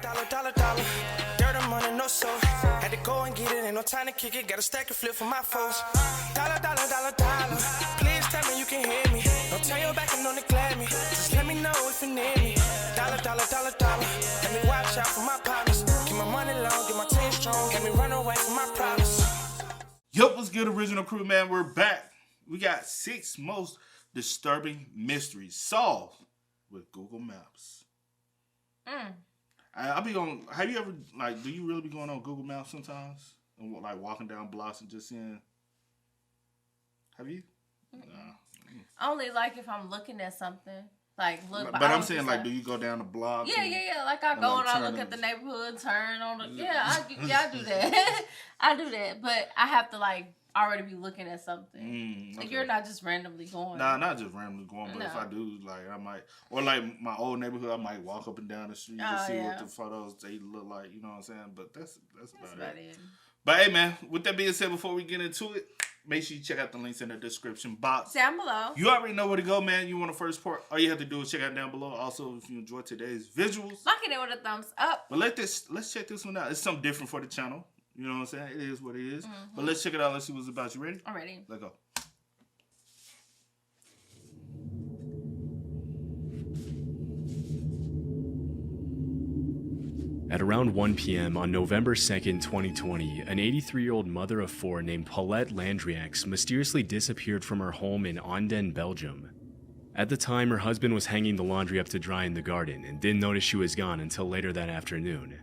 Dollar. Dirt and money, no soul. Had to go and get it, ain't no time to kick it. Got a stack and flip for my foes. Dollar. Please tell me you can hear me. Don't turn your back and don't neglect me. Just let me know if you need me. Dollar. Let me watch out for my partners. Keep my money long, get my team strong. Let me run away from my problems. Yup, what's good, original crew, man? We're back. We got 6 most disturbing mysteries solved with Google Maps. I'll be on. Have you ever, do you really be going on Google Maps sometimes? And walking down blocks and just seeing? Have you? Only if I'm looking at something. Look. But I'm saying, do you go down the block? Yeah. I go and I look at the neighborhood, turn on the. Yeah, I do that. I do that, but I have to already be looking at something. Okay. You're not just randomly going. Nah, not just randomly going, but if I do, I might, or my old neighborhood, I might walk up and down the street to see what the photos they look like. You know what I'm saying? But that's about it. But hey, man, with that being said, before we get into it, make sure you check out the links in the description box down below. You already know where to go, man. You want the first part? All you have to do is check out down below. Also, if you enjoy today's visuals, lock it in with a thumbs up. But let's check this one out. It's something different for the channel. You know what I'm saying? It is what it is. But let's check it out. Let's see what it's about. You ready? I'm ready. Let's go. At around 1 p.m. on November 2nd, 2020, an 83-year-old mother of 4 named Paulette Landriax mysteriously disappeared from her home in Anden, Belgium. At the time, her husband was hanging the laundry up to dry in the garden and didn't notice she was gone until later that afternoon.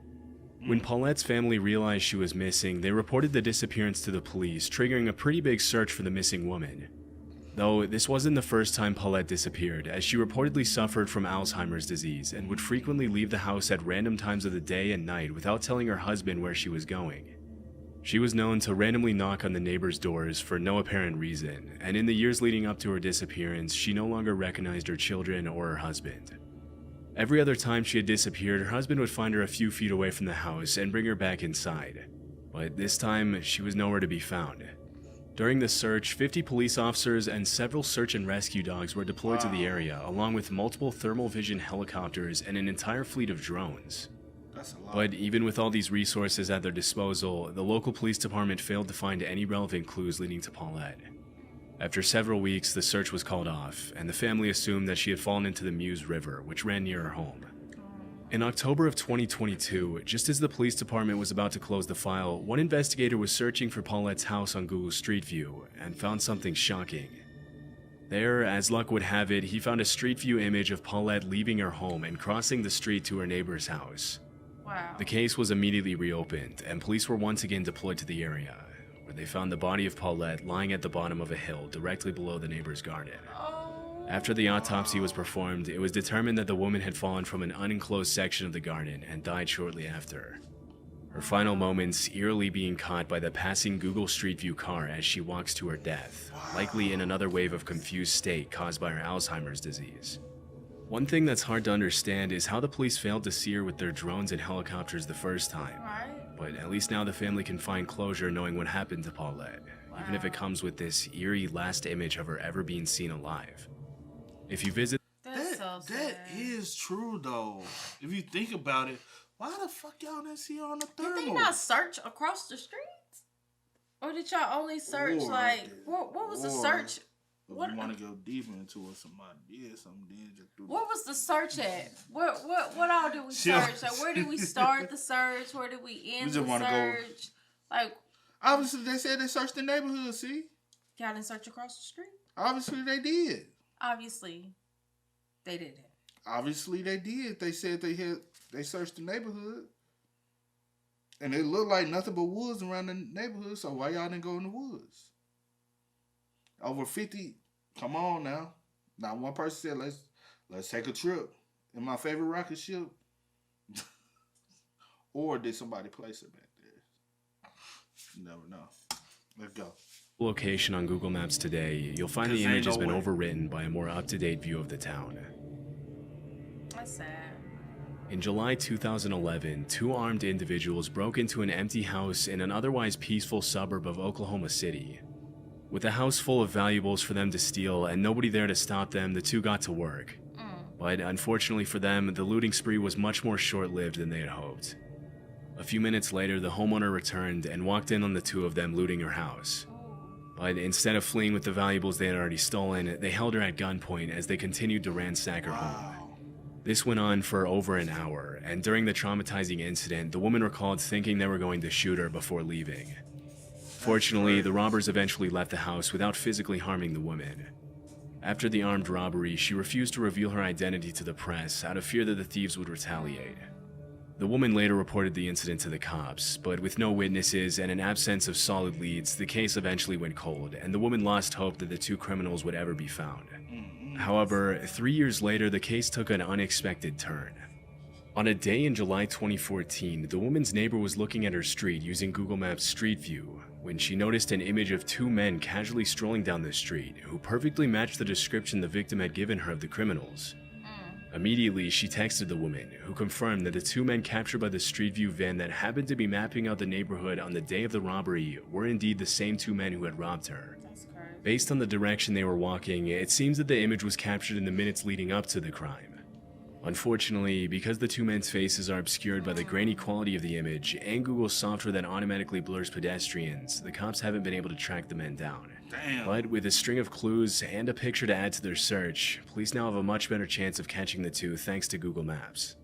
When Paulette's family realized she was missing, they reported the disappearance to the police, triggering a pretty big search for the missing woman. Though this wasn't the first time Paulette disappeared, as she reportedly suffered from Alzheimer's disease and would frequently leave the house at random times of the day and night without telling her husband where she was going. She was known to randomly knock on the neighbors' doors for no apparent reason, and in the years leading up to her disappearance, she no longer recognized her children or her husband. Every other time she had disappeared, her husband would find her a few feet away from the house and bring her back inside. But this time, she was nowhere to be found. During the search, 50 police officers and several search and rescue dogs were deployed to the area, along with multiple thermal vision helicopters and an entire fleet of drones. That's a lot. But even with all these resources at their disposal, the local police department failed to find any relevant clues leading to Paulette. After several weeks, the search was called off, and the family assumed that she had fallen into the Meuse River, which ran near her home. In October of 2022, just as the police department was about to close the file, one investigator was searching for Paulette's house on Google Street View and found something shocking. There, as luck would have it, he found a Street View image of Paulette leaving her home and crossing the street to her neighbor's house. Wow. The case was immediately reopened, and police were once again deployed to the area, where they found the body of Paulette lying at the bottom of a hill directly below the neighbor's garden. After the autopsy was performed, it was determined that the woman had fallen from an unenclosed section of the garden and died shortly after. Her final moments eerily being caught by the passing Google Street View car as she walks to her death, likely in another wave of confused state caused by her Alzheimer's disease. One thing that's hard to understand is how the police failed to see her with their drones and helicopters the first time. But at least now the family can find closure knowing what happened to Paulette, even if it comes with this eerie last image of her ever being seen alive. If you visit... That is true, though. If you think about it, why the fuck y'all didn't see her on the thermal? Did they not search across the streets? Or did y'all only search, what was the search? What, you want to go deeper into it, somebody did something, then just do What was the search at? What all did we search? Where did we start the search? Where did we end the search? Obviously, they said they searched the neighborhood, see? Y'all didn't search across the street? Obviously, they did. Obviously, they didn't. Obviously, they did. They said they searched the neighborhood. And it looked like nothing but woods around the neighborhood, so why y'all didn't go in the woods? Over 50, come on now. Not one person said, let's take a trip in my favorite rocket ship. Or did somebody place it back there? You never know. Let's go. Location on Google Maps today, you'll find the image has been overwritten by a more up-to-date view of the town. That's sad. In July 2011, 2 armed individuals broke into an empty house in an otherwise peaceful suburb of Oklahoma City. With a house full of valuables for them to steal and nobody there to stop them, the 2 got to work. But unfortunately for them, the looting spree was much more short-lived than they had hoped. A few minutes later, the homeowner returned and walked in on the two of them looting her house. But instead of fleeing with the valuables they had already stolen, they held her at gunpoint as they continued to ransack her home. This went on for over an hour, and during the traumatizing incident, the woman recalled thinking they were going to shoot her before leaving. Fortunately, the robbers eventually left the house without physically harming the woman. After the armed robbery, she refused to reveal her identity to the press out of fear that the thieves would retaliate. The woman later reported the incident to the cops, but with no witnesses and an absence of solid leads, the case eventually went cold, and the woman lost hope that the two criminals would ever be found. However, 3 years later, the case took an unexpected turn. On a day in July 2014, the woman's neighbor was looking at her street using Google Maps Street View when she noticed an image of two men casually strolling down the street who perfectly matched the description the victim had given her of the criminals. Immediately, she texted the woman, who confirmed that the two men captured by the Street View van that happened to be mapping out the neighborhood on the day of the robbery were indeed the same two men who had robbed her. Based on the direction they were walking, it seems that the image was captured in the minutes leading up to the crime. Unfortunately, because the two men's faces are obscured by the grainy quality of the image and Google's software that automatically blurs pedestrians, the cops haven't been able to track the men down. Damn. But with a string of clues and a picture to add to their search, police now have a much better chance of catching the two thanks to Google Maps.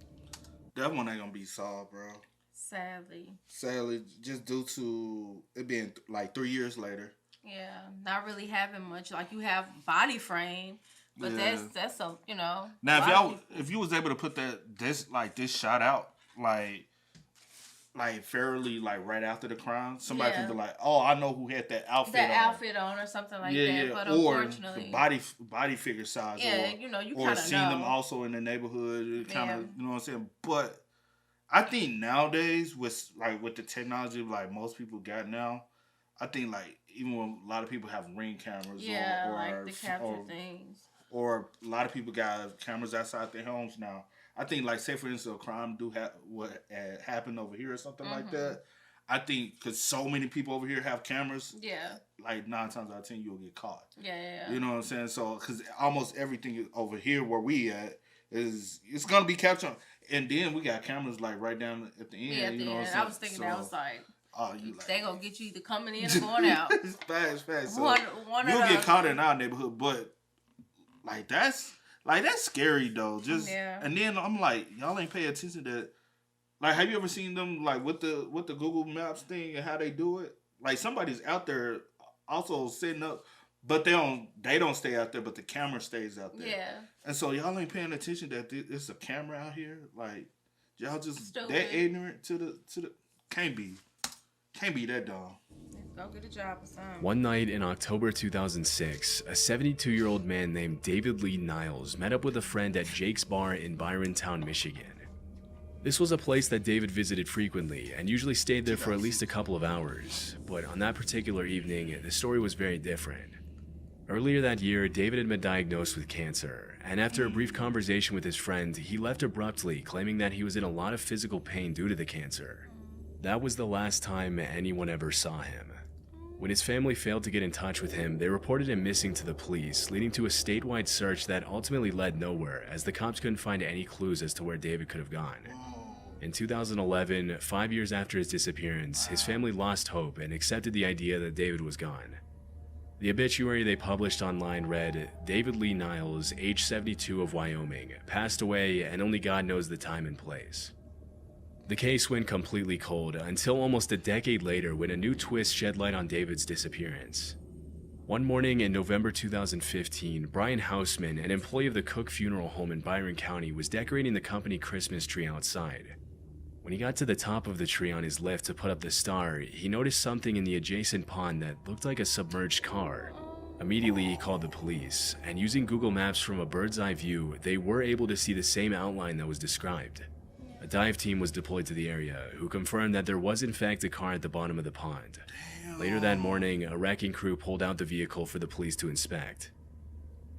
That one ain't gonna be solved, bro. Sadly, just due to it being like 3 years later. Yeah, not really having much. Like, you have body frame, but that's a, you know. Now, if you was able to put this shot out, like fairly, like right after the crime, somebody can be like, "Oh, I know who had that outfit on or something like that." But or unfortunately, the body figure size, you kind of know. Or seen them also in the neighborhood, kind of, you know what I'm saying. But I think nowadays with the technology like most people got now, I think like even when a lot of people have Ring cameras, or like the capture things, or a lot of people got cameras outside their homes now. I think, like, say for instance, a crime what happened over here or something like that. I think because so many people over here have cameras, like 9 times out of 10 you'll get caught. Yeah. You know what I'm saying? So because almost everything over here where we at it's gonna be captured, and then we got cameras like right down at the end. Yeah, you know what I'm saying? I was thinking that was like. They gonna get you either coming in or going out. It's fast. So one you'll get caught in our neighborhood, but like that's scary though. And then I'm like, y'all ain't pay attention to that. Like, have you ever seen them like with the Google Maps thing and how they do it? Like, somebody's out there also setting up, but they don't stay out there, but the camera stays out there. Yeah. And so y'all ain't paying attention that it's a camera out here. Like, y'all just Stupid. that ignorant to the can't be that dumb. Go get a job or something. One night in October 2006, a 72-year-old man named David Lee Niles met up with a friend at Jake's Bar in Byrontown, Michigan. This was a place that David visited frequently and usually stayed there for at least a couple of hours, but on that particular evening, the story was very different. Earlier that year, David had been diagnosed with cancer, and after a brief conversation with his friend, he left abruptly, claiming that he was in a lot of physical pain due to the cancer. That was the last time anyone ever saw him. When his family failed to get in touch with him, they reported him missing to the police, leading to a statewide search that ultimately led nowhere, as the cops couldn't find any clues as to where David could have gone. In 2011, 5 years after his disappearance, his family lost hope and accepted the idea that David was gone. The obituary they published online read, "David Lee Niles, age 72 of Wyoming, passed away and only God knows the time and place." The case went completely cold until almost a decade later when a new twist shed light on David's disappearance. One morning in November 2015, Brian Hausman, an employee of the Cook Funeral Home in Byron County, was decorating the company Christmas tree outside. When he got to the top of the tree on his lift to put up the star, he noticed something in the adjacent pond that looked like a submerged car. Immediately, he called the police, and using Google Maps from a bird's eye view, they were able to see the same outline that was described. A dive team was deployed to the area, who confirmed that there was in fact a car at the bottom of the pond. Later that morning, a wrecking crew pulled out the vehicle for the police to inspect.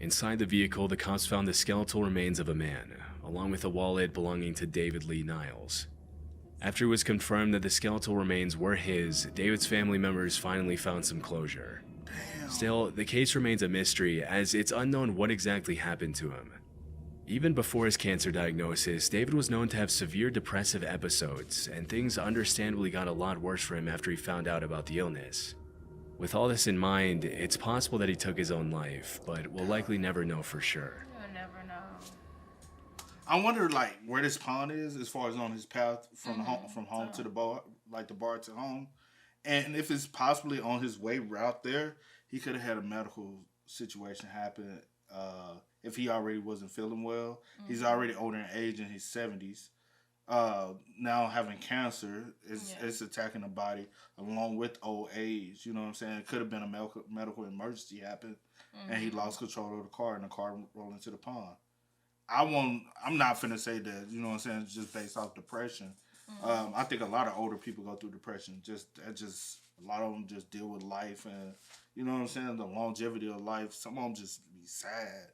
Inside the vehicle, the cops found the skeletal remains of a man, along with a wallet belonging to David Lee Niles. After it was confirmed that the skeletal remains were his, David's family members finally found some closure. Still, the case remains a mystery, as it's unknown what exactly happened to him. Even before his cancer diagnosis, David was known to have severe depressive episodes, and things understandably got a lot worse for him after he found out about the illness. With all this in mind, it's possible that he took his own life, but we'll likely never know for sure. You'll never know. I wonder, like, where this pawn is as far as on his path from home to the bar, like the bar to home. And if it's possibly on his way route there, he could have had a medical situation happen if he already wasn't feeling well. He's already older in age, in his 70s. Now having cancer, it's attacking the body along with old age. You know what I'm saying? It could have been a medical emergency happen, and he lost control of the car, and the car rolled into the pond. I'm not finna say that, you know what I'm saying, just based off depression. I think a lot of older people go through depression. Just a lot of them just deal with life, and you know what I'm saying, the longevity of life. Some of them just be sad.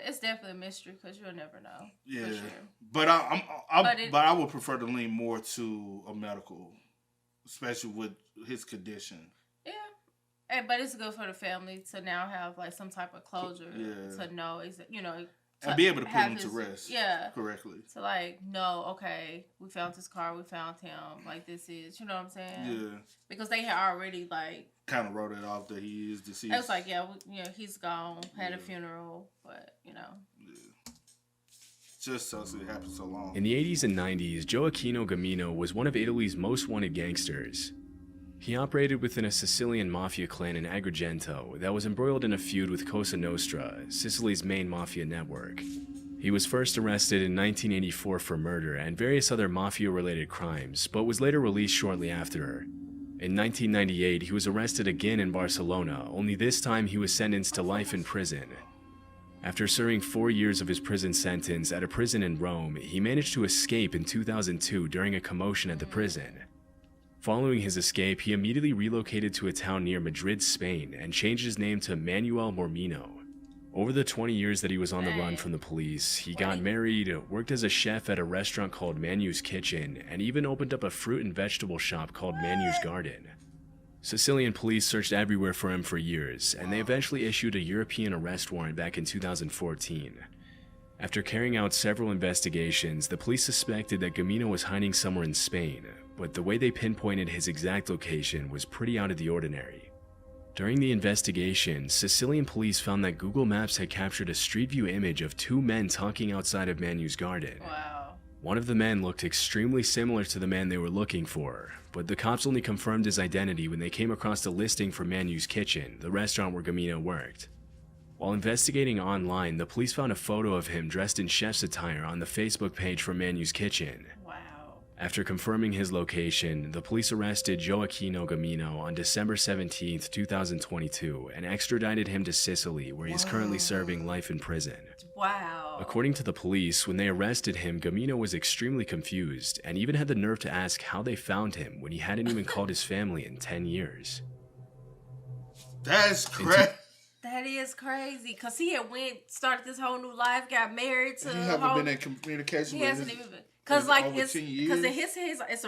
It's definitely a mystery because you'll never know. Yeah, for sure. but I would prefer to lean more to a medical, especially with his condition. Yeah, but it's good for the family to now have like some type of closure to know, and be able to put him to rest. Correctly. To like know, okay, we found his car, we found him. Like this is, you know what I'm saying? Yeah. Because they had already like kind of wrote it off that he is deceased. It was like, he's gone. Had a funeral, but just so it happened so long. In the 80s and 90s, Joako Gamino was one of Italy's most wanted gangsters. He operated within a Sicilian mafia clan in Agrigento that was embroiled in a feud with Cosa Nostra, Sicily's main mafia network. He was first arrested in 1984 for murder and various other mafia-related crimes, but was later released shortly after. In 1998, he was arrested again in Barcelona, only this time he was sentenced to life in prison. After serving 4 years of his prison sentence at a prison in Rome, he managed to escape in 2002 during a commotion at the prison. Following his escape, he immediately relocated to a town near Madrid, Spain, and changed his name to Manuel Mormino. Over the 20 years that he was on the run from the police, he got married, worked as a chef at a restaurant called Manu's Kitchen, and even opened up a fruit and vegetable shop called Manu's Garden. Sicilian police searched everywhere for him for years, and they eventually issued a European arrest warrant back in 2014. After carrying out several investigations, the police suspected that Gamino was hiding somewhere in Spain, but the way they pinpointed his exact location was pretty out of the ordinary. During the investigation, Sicilian police found that Google Maps had captured a street view image of two men talking outside of Manu's Garden. Wow. One of the men looked extremely similar to the man they were looking for, but the cops only confirmed his identity when they came across the listing for Manu's Kitchen, the restaurant where Gamino worked. While investigating online, the police found a photo of him dressed in chef's attire on the Facebook page for Manu's Kitchen. Wow. After confirming his location, the police arrested Joako Gamino on December 17, 2022, and extradited him to Sicily, where he is currently serving life in prison. Wow. According to the police, when they arrested him, Gamino was extremely confused, and even had the nerve to ask how they found him when he hadn't even called his family in 10 years. That's crazy. That is crazy, because he had started this whole new life, got married to... He haven't been in communication with hasn't even been... Because it's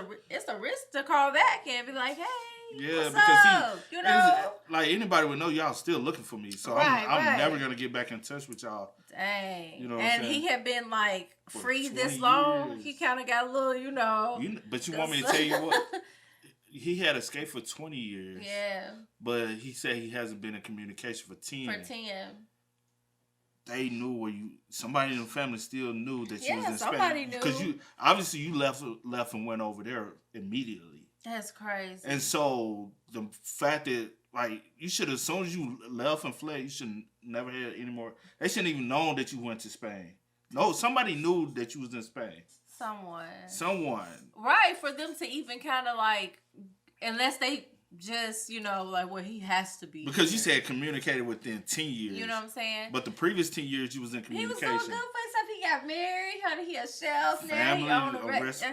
a risk to call back and be like, hey, what's up? You know? Like, anybody would know y'all still looking for me, so I'm never going to get back in touch with y'all. Dang. You know what I'm saying? he had been, like, free this long. Years. He kind of got a little, But you want me to tell you what? He had escaped for 20 years. Yeah. But he said he hasn't been in communication for 10. For 10. They knew where somebody in the family still knew that you was in Spain. Somebody knew. Because you left and went over there immediately. That's crazy. And so the fact that, like, you should have, as soon as you left and fled, you should never had any more. They shouldn't even known that you went to Spain. No, somebody knew that you was in Spain. Someone. Right, for them to even kind of like, unless they just, like where he has to be. Because you said communicated within 10 years. You know what I'm saying? But the previous 10 years you was in communication. He was doing good for himself. He got married, honey. He a chef now. He owned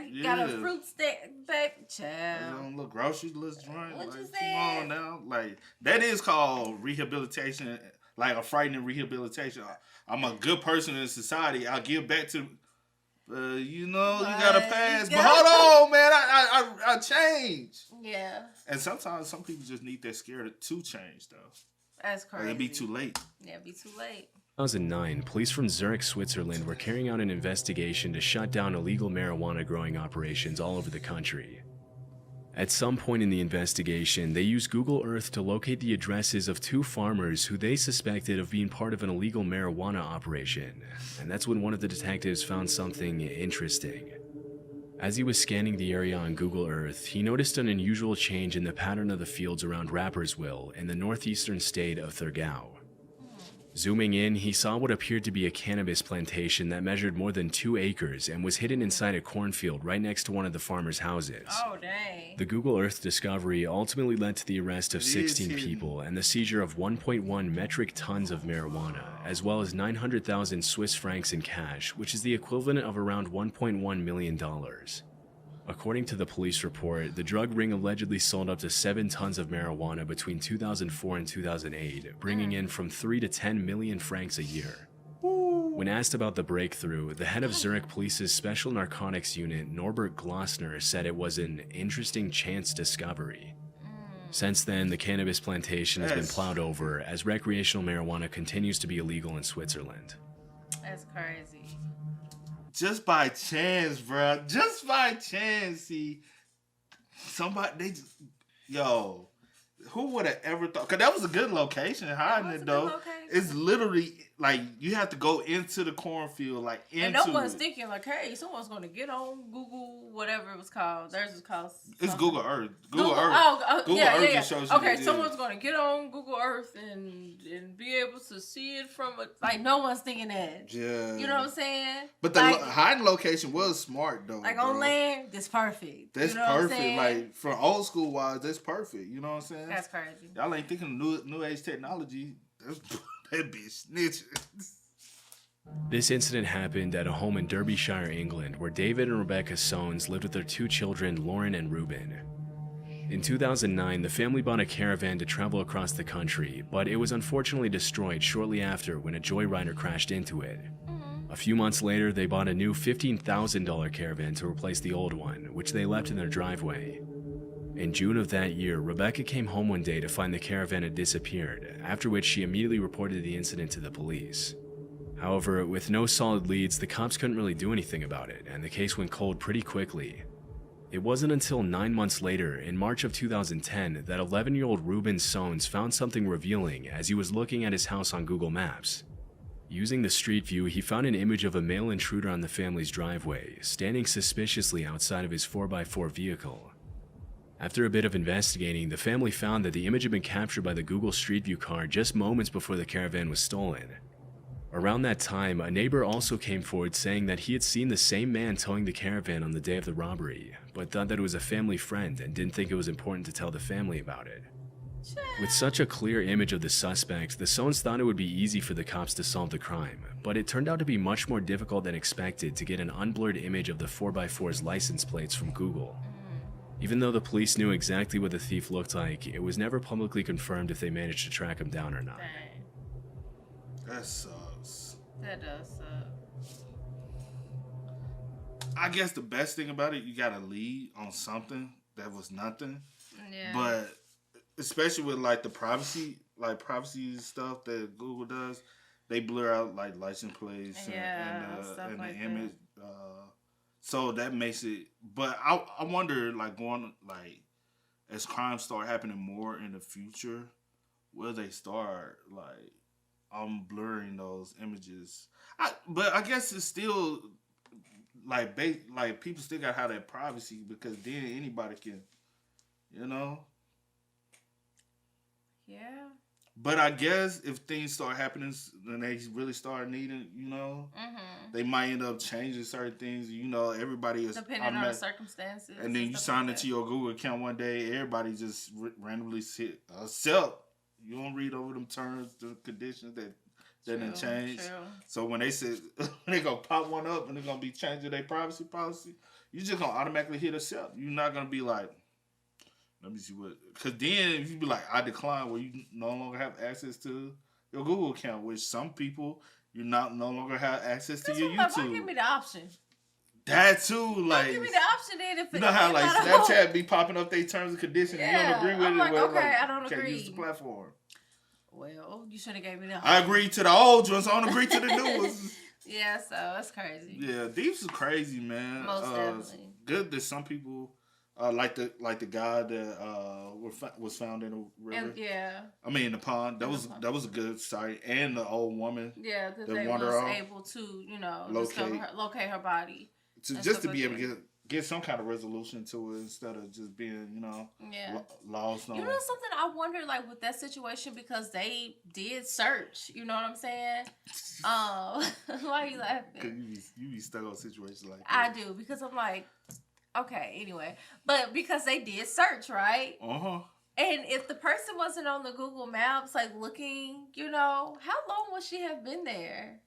he got a fruit stand back. Child. Look, grocery list joint. What you come saying? on now. Like, that is called rehabilitation, like a frightening rehabilitation. I'm a good person in society. I'll give back to... you gotta pass. But hold on, man. I change. Yeah. And sometimes some people just need that scare to change, though. That's crazy. It'd be too late. Yeah, it'd be too late. 2009, police from Zurich, Switzerland were carrying out an investigation to shut down illegal marijuana growing operations all over the country. At some point in the investigation, they used Google Earth to locate the addresses of 2 farmers who they suspected of being part of an illegal marijuana operation, and that's when one of the detectives found something interesting. As he was scanning the area on Google Earth, he noticed an unusual change in the pattern of the fields around Rapperswil in the northeastern state of Thurgau. Zooming in, he saw what appeared to be a cannabis plantation that measured more than 2 acres and was hidden inside a cornfield right next to one of the farmers' houses. Oh, dang. The Google Earth discovery ultimately led to the arrest of 16 people and the seizure of 1.1 metric tons of marijuana, as well as 900,000 Swiss francs in cash, which is the equivalent of around $1.1 million. According to the police report, the drug ring allegedly sold up to 7 tons of marijuana between 2004 and 2008, bringing in from 3 to 10 million francs a year. When asked about the breakthrough, the head of Zurich Police's Special Narcotics Unit, Norbert Glossner, said it was an interesting chance discovery. Since then, the cannabis plantation has been plowed over as recreational marijuana continues to be illegal in Switzerland. That's crazy. Just by chance, bro. Just by chance, see. Somebody, who would have ever thought? Because that was a good location, hiding it, though. It's literally, like, you have to go into the cornfield, like, into and no one's thinking, like, hey, someone's going to get on Google, whatever it was called. Theirs was called... It's Google Earth. Google Earth just shows you. Okay, someone's going to get on Google Earth and be able to see it from... Like, no one's thinking that. Yeah. You know what I'm saying? But the hiding location was smart, though. Like, on land, that's perfect. That's perfect. Like, for old school wise, that's perfect. You know what I'm saying? That's crazy. Y'all ain't thinking of new age technology. That bitch snitching. This incident happened at a home in Derbyshire, England, where David and Rebecca Soanes lived with their 2 children, Lauren and Ruben. In 2009, the family bought a caravan to travel across the country, but it was unfortunately destroyed shortly after when a joyrider crashed into it. A few months later, they bought a new $15,000 caravan to replace the old one, which they left in their driveway. In June of that year, Rebecca came home one day to find the caravan had disappeared, after which she immediately reported the incident to the police. However, with no solid leads, the cops couldn't really do anything about it, and the case went cold pretty quickly. It wasn't until 9 months later, in March of 2010, that 11-year-old Ruben Soanes found something revealing as he was looking at his house on Google Maps. Using the street view, he found an image of a male intruder on the family's driveway, standing suspiciously outside of his 4x4 vehicle. After a bit of investigating, the family found that the image had been captured by the Google Street View car just moments before the caravan was stolen. Around that time, a neighbor also came forward saying that he had seen the same man towing the caravan on the day of the robbery, but thought that it was a family friend and didn't think it was important to tell the family about it. With such a clear image of the suspect, the Soanes thought it would be easy for the cops to solve the crime, but it turned out to be much more difficult than expected to get an unblurred image of the 4x4's license plates from Google. Even though the police knew exactly what the thief looked like, it was never publicly confirmed if they managed to track him down or not. Dang. That sucks. That does suck. I guess the best thing about it, you got a lead on something that was nothing. Yeah. But especially with like the privacy stuff that Google does, they blur out like license plates and like the image. So that makes it. But I wonder, like, going like as crimes start happening more in the future, will they start like blurring those images? But I guess it's still like people still got to have that privacy, because then anybody can, you know. Yeah. But I guess if things start happening and they really start needing, you know, they might end up changing certain things. You know, everybody is depending on the circumstances. And then you sign into your Google account one day, everybody just randomly accept. You don't read over them terms, the conditions that didn't change. True. So when they say when they gonna pop one up and they're gonna be changing their privacy policy, you just gonna automatically hit accept. You're not gonna be like, let me see what. Because then if you be like, I decline, where you no longer have access to your Google account, which some people no longer have access to your YouTube. Why give me the option? That too, like. Give me the option then. If you know how like Snapchat be popping up their terms and conditions, you don't agree with I'm it. Like, well, okay, like, I don't agree. Can't use the platform. Well, you should have gave me that. I agree to the old ones. I don't agree to the new ones. Yeah, so it's crazy. Yeah, thieves is crazy, man. Most definitely. Good that some people like the guy that was found in a river. And, yeah. I mean, in the pond. That was a good sight. And the old woman. Yeah, that they was able to, you know, locate her body. Just to be able to get some kind of resolution to it instead of just being, you know, lost on. You know something I wonder, like, with that situation, because they did search, you know what I'm saying? Why are you laughing? Because you be stuck on situations like that. I do, because I'm like, okay, anyway. But because they did search, right? Uh-huh. And if the person wasn't on the Google Maps, like, looking, you know, how long would she have been there?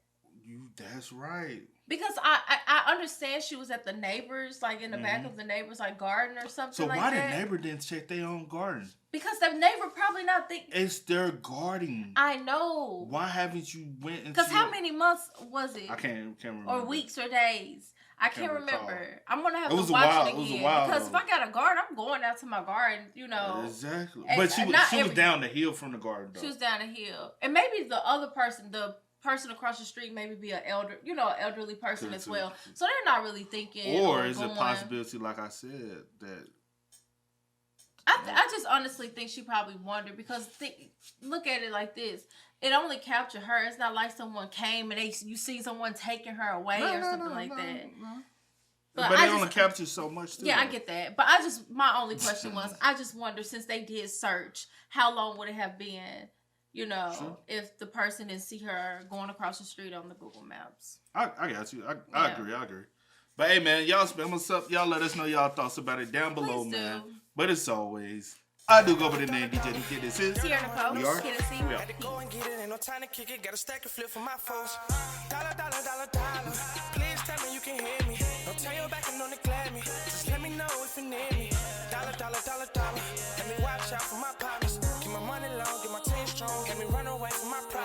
That's right. Because I understand she was at the neighbors, like in the back of the neighbors, like garden or something like that. So why the neighbor didn't check their own garden? Because the neighbor probably not think it's their garden. I know. Why haven't you went into? Because how many months was it? I can't remember. Or weeks or days. I can't remember. I'm gonna have to watch it again. It was a while because if I got a garden, I'm going out to my garden. You know. Exactly. But she was down the hill from the garden. Though. She was down the hill, and maybe the other person, the person across the street, maybe be an elderly person as well. So they're not really thinking. Or is it a possibility, like I said, that I just honestly think she probably wondered because look at it like this. It only captured her. It's not like someone came and you see someone taking her away or something like that. No. But they only captured so much too. Yeah, I get that. But my only question was, I just wonder, since they did search, how long would it have been, you know, if the person didn't see her going across the street on the Google Maps? I got you. I agree. But hey, man, y'all spam us up. Y'all let us know y'all thoughts about it down below, man. But as always, I do go by the name DJ Kid. This is here in the post. We are. We Had to go and get it, ain't no time to kick it. Got a stack of flip for my folks. Dollar, dollar, dollar, dollar. Please tell me you can hear me. Don't turn your back and don't neglect me. Just let me know if you need me. Dollar, dollar, dollar, dollar. Let me watch out for my partners. Keep my money long, get my team strong. Let me run away from my problems.